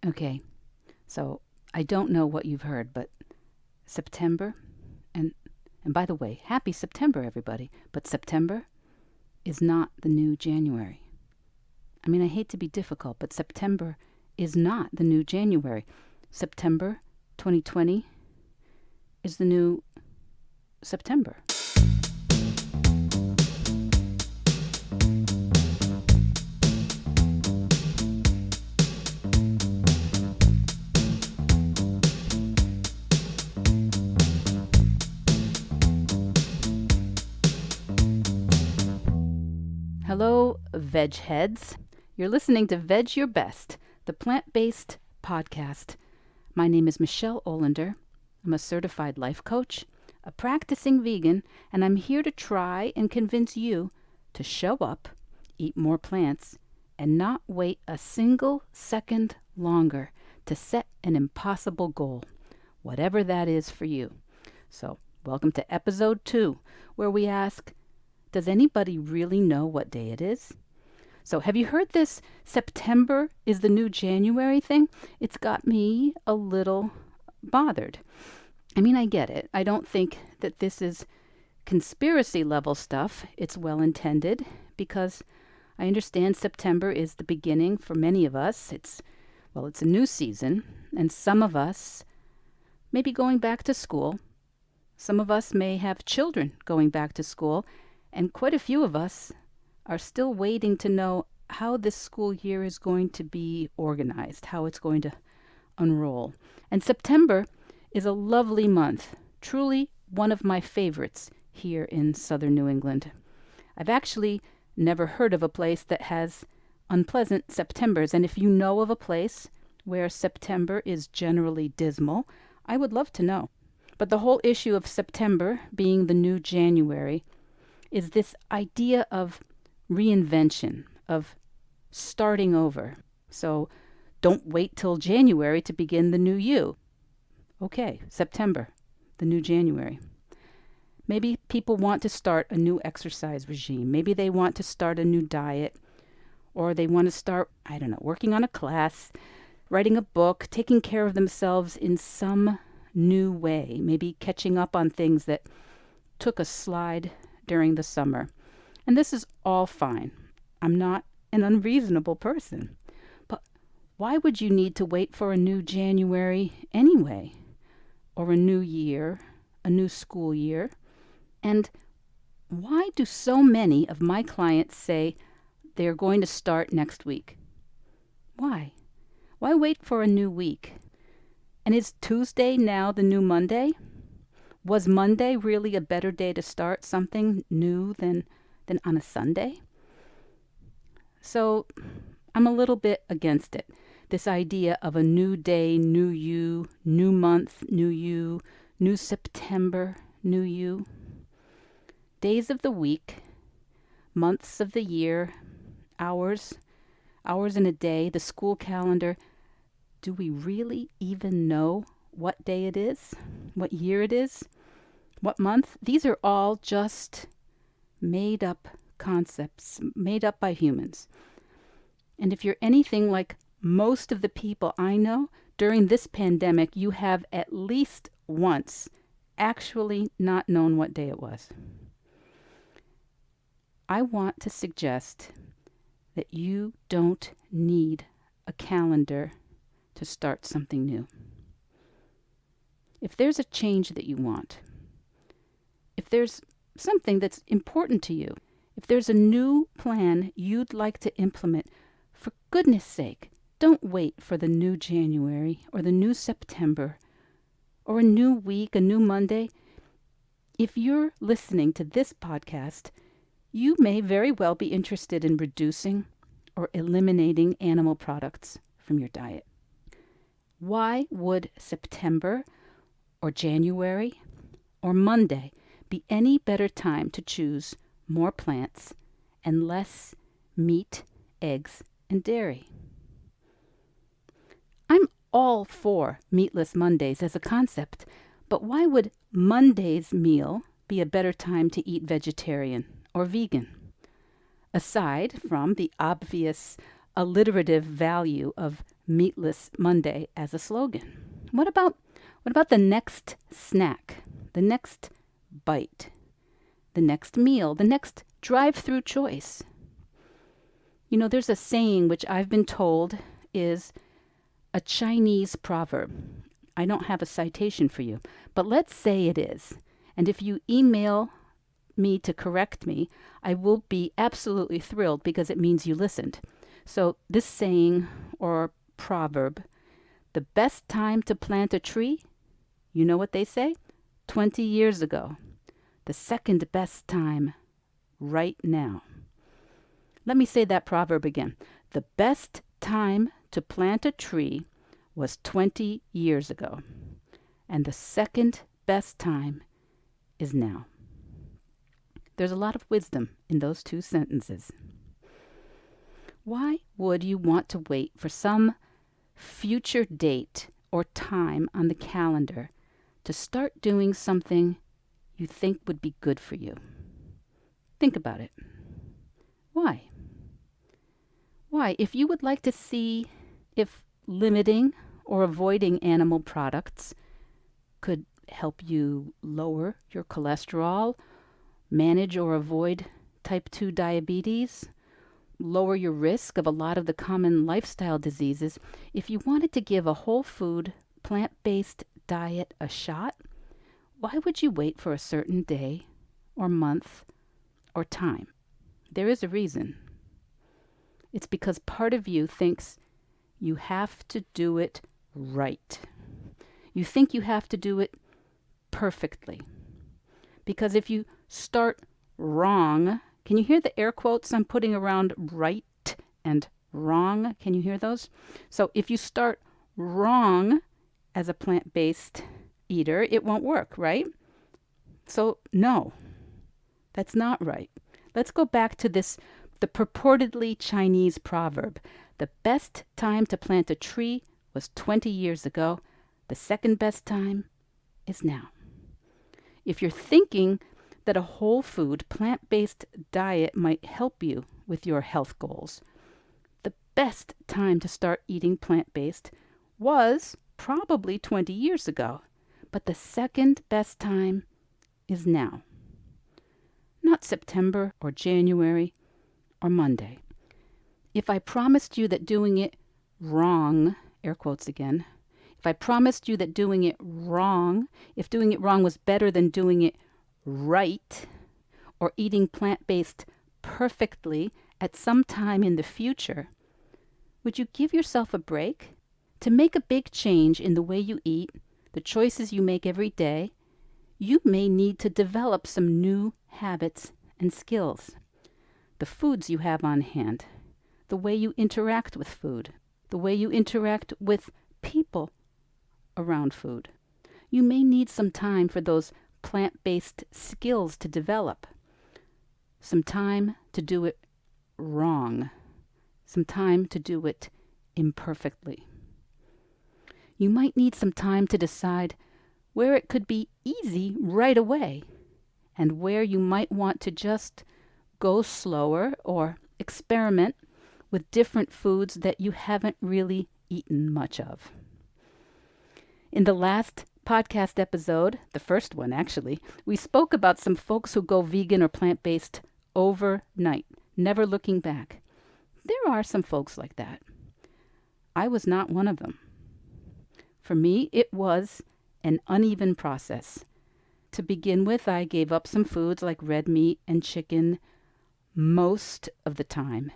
Okay, so I don't know what you've heard, but September, and and by the way, happy September, everybody. But September is not the new January. I mean, I hate to be difficult, but September is not the new January. September 2020 is the new September. Hello, Vedge heads. You're listening to Vedge Your Best, the plant-based podcast. My name is Michelle Olander. I'm a certified life coach, a practicing vegan, and I'm here to try and convince you to show up, eat more plants, and not wait a single second longer to set an impossible goal, whatever that is for you. So, welcome to episode 2, where we ask, does anybody really know what day it is? So have you heard this September is the new January thing? It's got me a little bothered. I mean, I get it. I don't think that this is conspiracy level stuff. It's well intended because I understand September is the beginning for many of us. It's a new season, and some of us may be going back to school. Some of us may have children going back to school. And quite a few of us are still waiting to know how this school year is going to be organized, how it's going to unroll. And September is a lovely month, truly one of my favorites here in southern New England. I've actually never heard of a place that has unpleasant Septembers, and if you know of a place where September is generally dismal, I would love to know. But the whole issue of September being the new January is this idea of reinvention, of starting over. So don't wait till January to begin the new you. Okay, September, the new January. Maybe people want to start a new exercise regime. Maybe they want to start a new diet, or they want to start, working on a class, writing a book, taking care of themselves in some new way, maybe catching up on things that took a slide during the summer. And this is all fine. I'm not an unreasonable person. But why would you need to wait for a new January anyway? Or a new year, a new school year? And why do so many of my clients say they're going to start next week? Why? Why wait for a new week? And is Tuesday now the new Monday? Was Monday really a better day to start something new than on a Sunday? So I'm a little bit against it. This idea of a new day, new you, new month, new you, new September, new you. Days of the week, months of the year, hours in a day, the school calendar. Do we really even know what day it is? What year it is? What month? These are all just made up concepts, made up by humans. And if you're anything like most of the people I know, during this pandemic, you have at least once actually not known what day it was. I want to suggest that you don't need a calendar to start something new. If there's a change that you want, if there's something that's important to you, if there's a new plan you'd like to implement, for goodness sake, don't wait for the new January or the new September or a new week, a new Monday. If you're listening to this podcast, you may very well be interested in reducing or eliminating animal products from your diet. Why would September or January or Monday be any better time to choose more plants and less meat, eggs, and dairy? I'm all for meatless Mondays as a concept, but why would Monday's meal be a better time to eat vegetarian or vegan? Aside from the obvious alliterative value of Meatless Monday as a slogan? What about the next snack, the next bite, the next meal, the next drive-through choice? You know, there's a saying which I've been told is a Chinese proverb. I don't have a citation for you, but let's say it is. And if you email me to correct me, I will be absolutely thrilled because it means you listened. So this saying or proverb, the best time to plant a tree, you know what they say? 20 years ago. The second best time, right now. Let me say that proverb again. The best time to plant a tree was 20 years ago. And the second best time is now. There's a lot of wisdom in those two sentences. Why would you want to wait for some future date or time on the calendar to start doing something you think would be good for you? Think about it. Why? Why? If you would like to see if limiting or avoiding animal products could help you lower your cholesterol, manage or avoid type 2 diabetes, lower your risk of a lot of the common lifestyle diseases, if you wanted to give a whole food, plant-based diet a shot, why would you wait for a certain day or month or time? There is a reason. It's because part of you thinks you have to do it right. You think you have to do it perfectly. Because if you start wrong, can you hear the air quotes I'm putting around right and wrong? Can you hear those? So if you start wrong as a plant-based eater, it won't work, right? So no, that's not right. Let's go back to the purportedly Chinese proverb. The best time to plant a tree was 20 years ago. The second best time is now. If you're thinking that a whole food, plant-based diet might help you with your health goals, the best time to start eating plant-based was probably 20 years ago. But the second best time is now. Not September or January or Monday. If I promised you that doing it wrong, air quotes again, if I promised you that doing it wrong, if doing it wrong was better than doing it right, or eating plant-based perfectly at some time in the future, would you give yourself a break? To make a big change in the way you eat, the choices you make every day, you may need to develop some new habits and skills. The foods you have on hand, the way you interact with food, the way you interact with people around food. You may need some time for those plant-based skills to develop. Some time to do it wrong. Some time to do it imperfectly. You might need some time to decide where it could be easy right away and where you might want to just go slower or experiment with different foods that you haven't really eaten much of. In the last podcast episode, the first one actually, we spoke about some folks who go vegan or plant-based overnight, never looking back. There are some folks like that. I was not one of them. For me, it was an uneven process. To begin with, I gave up some foods like red meat and chicken most of the time.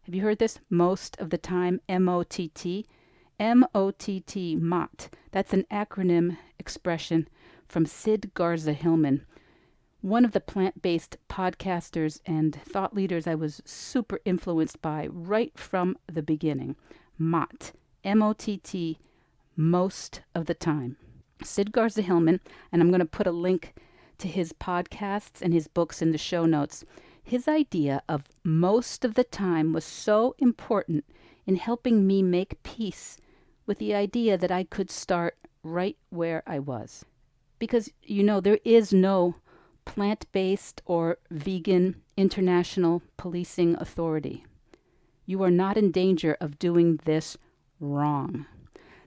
Have you heard this? Most of the time, M-O-T-T. M-O-T-T, MOT. That's an acronym expression from Sid Garza-Hillman, one of the plant-based podcasters and thought leaders I was super influenced by right from the beginning. MOT. M-O-T-T, most of the time. Sid Garza-Hillman, and I'm going to put a link to his podcasts and his books in the show notes. His idea of most of the time was so important in helping me make peace with the idea that I could start right where I was. Because, you know, there is no plant-based or vegan international policing authority. You are not in danger of doing this wrong.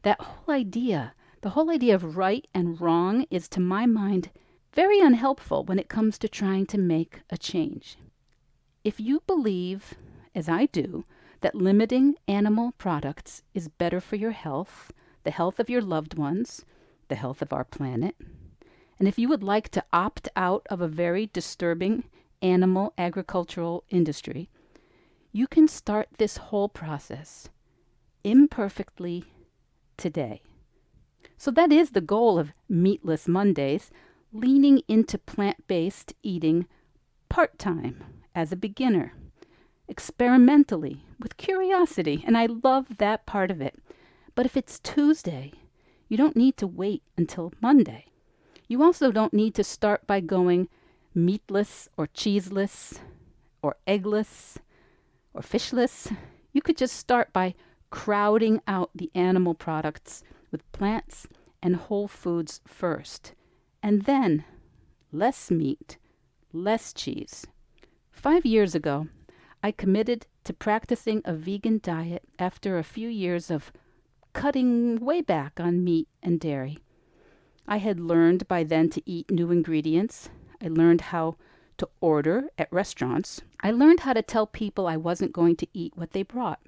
That whole idea, the whole idea of right and wrong is, to my mind, very unhelpful when it comes to trying to make a change. If you believe, as I do, that limiting animal products is better for your health, the health of your loved ones, the health of our planet, and if you would like to opt out of a very disturbing animal agricultural industry, you can start this whole process imperfectly today. So that is the goal of Meatless Mondays, leaning into plant-based eating part-time as a beginner, experimentally, with curiosity, and I love that part of it. But if it's Tuesday, you don't need to wait until Monday. You also don't need to start by going meatless or cheeseless or eggless or fishless. You could just start by crowding out the animal products with plants and whole foods first, and then less meat, less cheese. 5 years ago, I committed to practicing a vegan diet after a few years of cutting way back on meat and dairy. I had learned by then to eat new ingredients. I learned how to order at restaurants. I learned how to tell people I wasn't going to eat what they brought.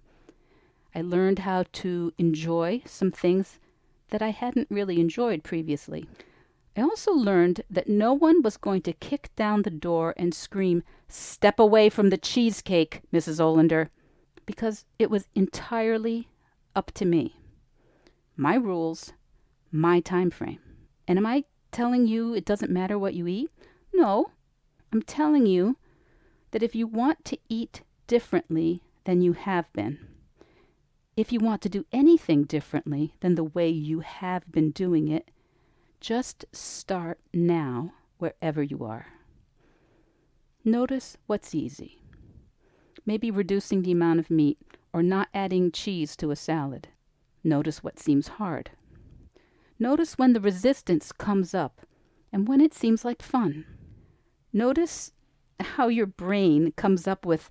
I learned how to enjoy some things that I hadn't really enjoyed previously. I also learned that no one was going to kick down the door and scream, "Step away from the cheesecake, Mrs. Olander," because it was entirely up to me. My rules, my time frame. And am I telling you it doesn't matter what you eat? No. I'm telling you that if you want to eat differently than you have been, if you want to do anything differently than the way you have been doing it, just start now wherever you are. Notice what's easy. Maybe reducing the amount of meat or not adding cheese to a salad. Notice what seems hard. Notice when the resistance comes up and when it seems like fun. Notice how your brain comes up with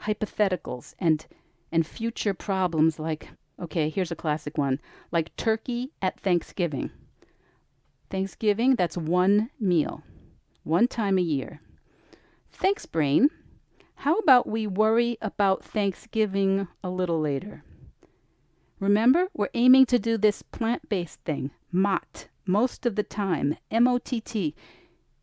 hypotheticals and future problems like, okay, here's a classic one, like turkey at Thanksgiving. Thanksgiving, that's one meal, one time a year. Thanks, brain. How about we worry about Thanksgiving a little later? Remember, we're aiming to do this plant-based thing, MOTT, most of the time, M-O-T-T.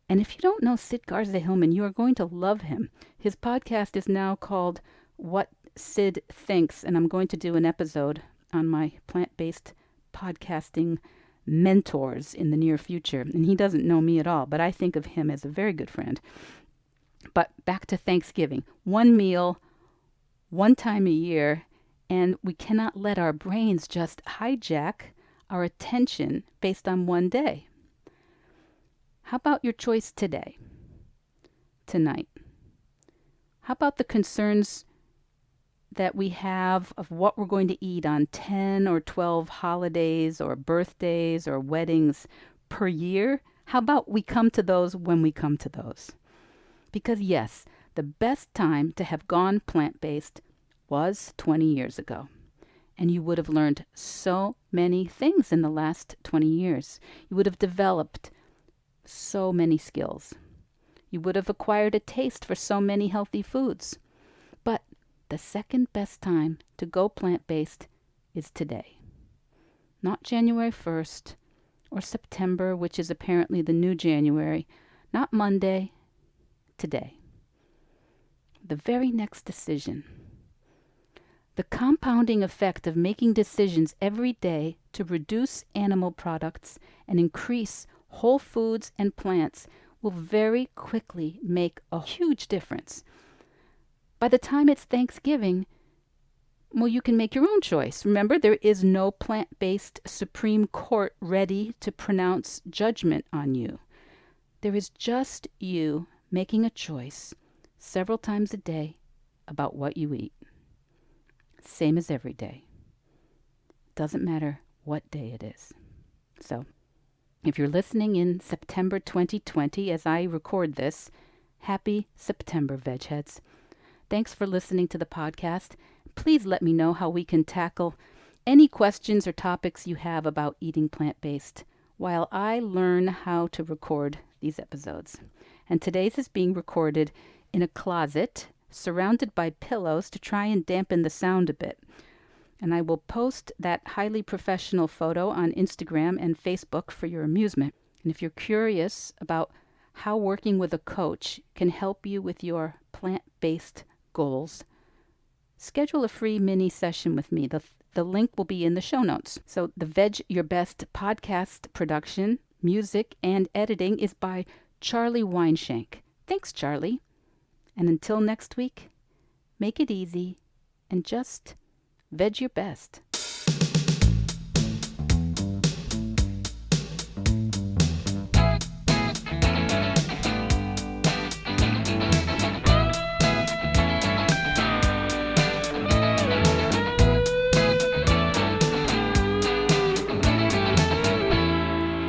And if you don't know Sid Garza-Hillman, you are going to love him. His podcast is now called What Sid Thinks, and I'm going to do an episode on my plant-based podcasting mentors in the near future. And he doesn't know me at all, but I think of him as a very good friend. But back to Thanksgiving. One meal, one time a year, and we cannot let our brains just hijack our attention based on one day. How about your choice today, tonight? How about the concerns that we have of what we're going to eat on 10 or 12 holidays or birthdays or weddings per year? How about we come to those when we come to those? Because yes, the best time to have gone plant-based was 20 years ago. And you would have learned so many things in the last 20 years. You would have developed so many skills. You would have acquired a taste for so many healthy foods. But the second best time to go plant-based is today. Not January 1st or September, which is apparently the new January. Not Monday. Today. The very next decision. The compounding effect of making decisions every day to reduce animal products and increase whole foods and plants will very quickly make a huge difference. By the time it's Thanksgiving, well, you can make your own choice. Remember, there is no plant-based Supreme Court ready to pronounce judgment on you. There is just you making a choice several times a day about what you eat. Same as every day. Doesn't matter what day it is. So, if you're listening in September 2020 as I record this, happy September, Vedgeheads. Thanks for listening to the podcast. Please let me know how we can tackle any questions or topics you have about eating plant-based while I learn how to record these episodes. And today's is being recorded in a closet surrounded by pillows to try and dampen the sound a bit. And I will post that highly professional photo on Instagram and Facebook for your amusement. And if you're curious about how working with a coach can help you with your plant-based goals, schedule a free mini session with me. The link will be in the show notes. So the Vedge Your Best podcast production, music, and editing is by Charlie Weinshank. Thanks, Charlie. And until next week, make it easy and just veg your best.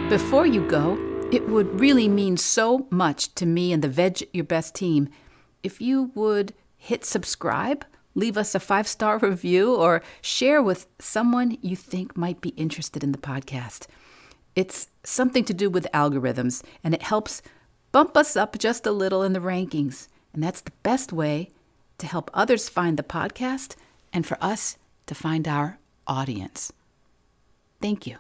Before you go, it would really mean so much to me and the Vedge Your Best team if you would hit subscribe, leave us a 5-star review, or share with someone you think might be interested in the podcast. It's something to do with algorithms, and it helps bump us up just a little in the rankings. And that's the best way to help others find the podcast and for us to find our audience. Thank you.